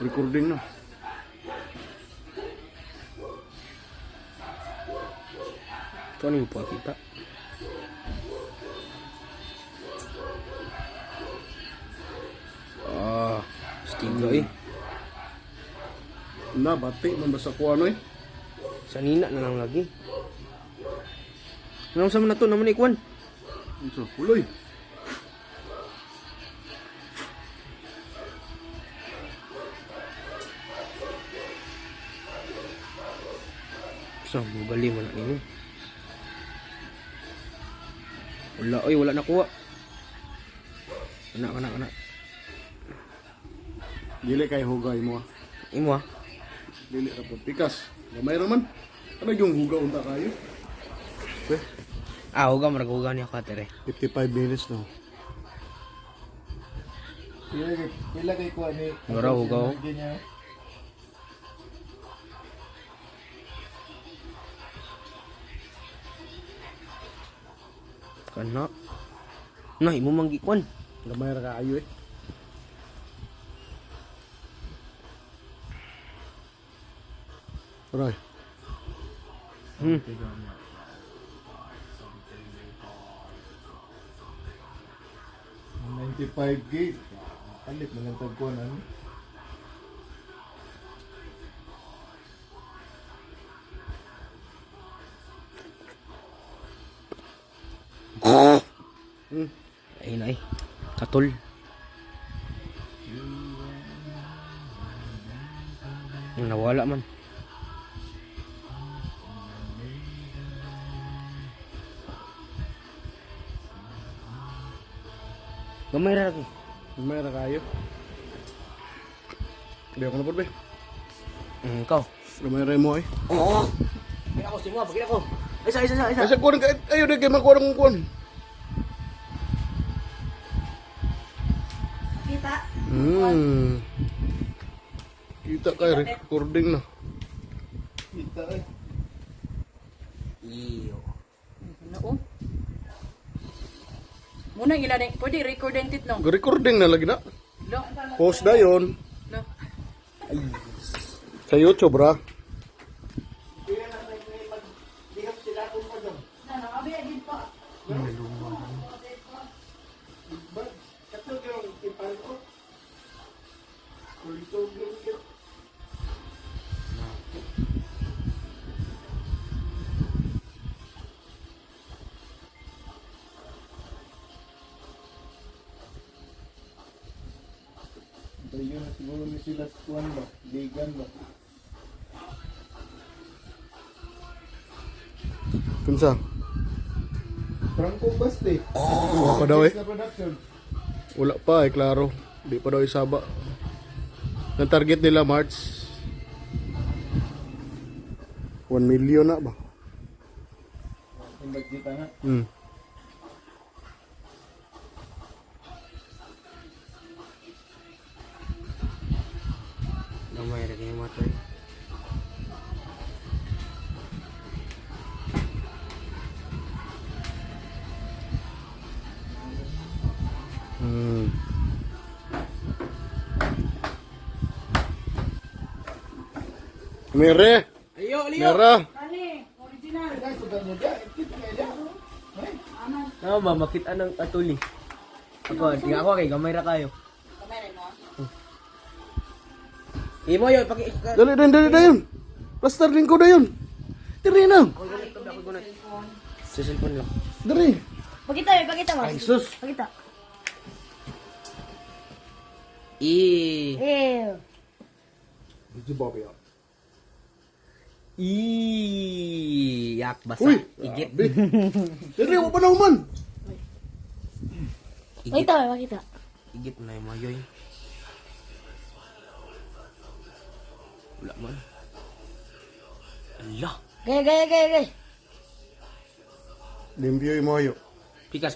Recording na. Ito ano po kita? Stiga eh. Na, bati, mambasa ko ano eh. Sanina na lang lagi. Anong sama na to? Naman ikwan. Ito, uloy. Saan mo bali mo na nimo? Wala, oy, wala nakuha. Kana. Dili kay hugay mo. Imo ah. Dili ra po pikas. Gamay ra man. Ano yung huga unta kayo? Huwag marag-hugaw niya ka, tere. 55 minutes na. Ilagay ko ani. Ngara, hugaw. Kana. Nah, imo manggikwan. Gamay ra kayo eh. Aray. 95 gig. Palit na lang tagkuhan ano. Ay na Katol. Nawala man. Gamay ra lagi. Gamay ra kayo. Di ako na po, be. Ikaw. Gamay ra mo eh. Oo. Bagay ako, singo, bagay ako. Isa. Kasi kuwan ka, ayo na kayo makuha ng kuwan. Kita. Kita kayo, recording na. Kita eh. Iyo. Ano? Muna gila din. Pwede record and tit no. Recording na lagi na. Lo. Post na yun. Lo. Sa YouTube, ra. Na abi agad pa. Tayo na siguro ni sila kuhan ba? Ligan ba? Kunsa? Franco Baste. Wala pa daw eh. Sa production. Wala pa eh, klaro. Di pa daw isaba. Ang target nila March 1 million na ba? Ang kita na. Gamay ra kay matoy. Mere! Ayo, Mera! Ani, original. ba makita ng atuli. Ako kay gamay ra kayo. Kamera mo. Imo yo Dali yun! Plaster din ko na yun! Tiri na! Sa cellphone lang. Dari! Pakita mo. Ay sus! Pakita. Eh. Ito ba ba? Yak basa. Uy! Igit. Dari, wala pa na man! Pakita. Igit na yung mayoy. Wala man. Allah. Gaya. Limpyo yung mayo. Pikas.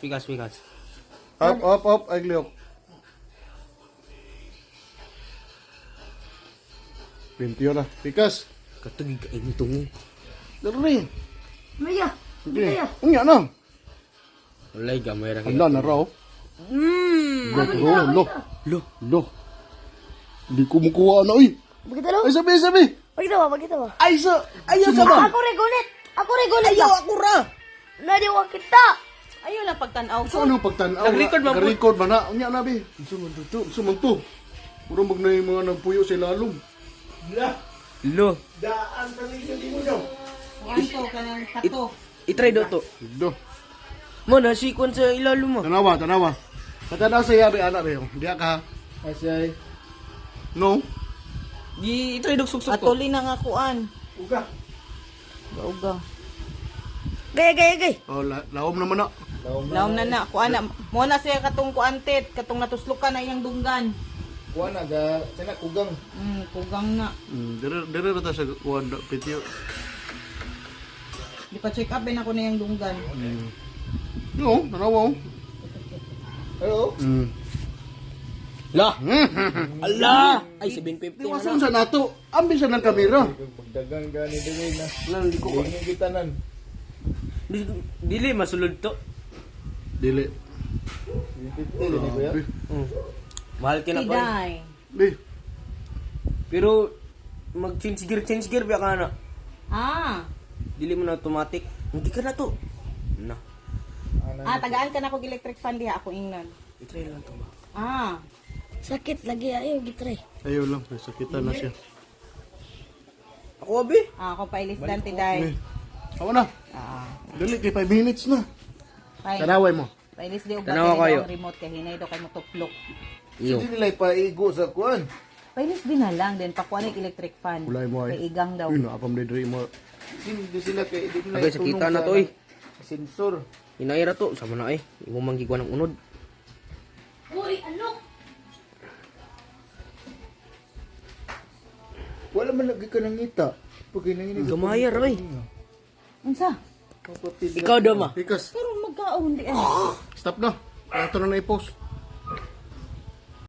Up, ay gliyok. Limpyo na. Pikas! Katugig ka itong. Dari! Maya. Okay. Unya na! Walay gamay ra kay. Handa na raw. Lo. Lo. Lo. Hindi ko makuha na, uy. Pakita lo. Ay, sabi. Pakita ba, pakita ba. Ay, ayaw sa ba? Ako regulit. Ako regulit. Ayaw ako ra. Nadi wa kita. Ayaw lang pagtanaw ko. So, anong pagtanaw? Nag-record ba po? Nag-record ba na? Unya na, be. Sumang to. Puro mag na yung mga nagpuyo sa ilalom. Lo. Daan pa rin yung mo daw. Wanto ka ng tato. I-try daw to. Sigdo. Mo na sikon sa ilalim mo. Tanawa. Katanaw sa yabi, anak, be. Diya ka. Asay. No? I-try daw suksok ko. Atuli na nga kuan. Uga. Gauga. Gay. Oh, laom naman na. Laom na kuan na. Mo na siya katong kuantet, katong natuslukan na iyang dunggan. Kuha na, sana kugang. Kugang na. Dire rata sa kuwan da pityo. Di pa check up din ako na iyang dunggan. No, tanawa. Hello? La. Allah. Ay 750 Di na wasan na. sa nato. Ambil sa ng kamera. Magdagang gani din na. Nan di ko. Hindi kita nan. Dili masulod to. Dili. 50 din ko ya. Mahal ka na pa. Tiday. Be. Pero mag-change gear ba ka na? Dili mo na automatic. Hindi ka na to. Na. Tagaan ka na kog electric fan diha ako ingnon. I-try lang to ba? Sakit lagi ayo gitray. Ayaw lang, sakitan na siya. Ako abi. Ako pailis dan tiday. Awa na. Dali kay 5 minutes na. Fine. Tanaway mo. Pailis di og Tanawa kayo. ang remote kay hinay do kay mo tuplok. Iyo. Hindi nila ipaigo sa kuan. Pailis din na lang din pakuan ang electric fan. Ulay mo ay. Kay igang daw. Uy, naapam diri mo. Hindi sila kay hindi nila Agay sakita na to eh. sensor. Inaira to sama na eh. Imo manggigwa ng unod. Uy, ano? Wala man lagi ka nangita. Pag nanginig. Gamaya ray. Unsa? Ikaw daw ma. Pikas. Pero magkaon di Stop na. Ito na na i-post.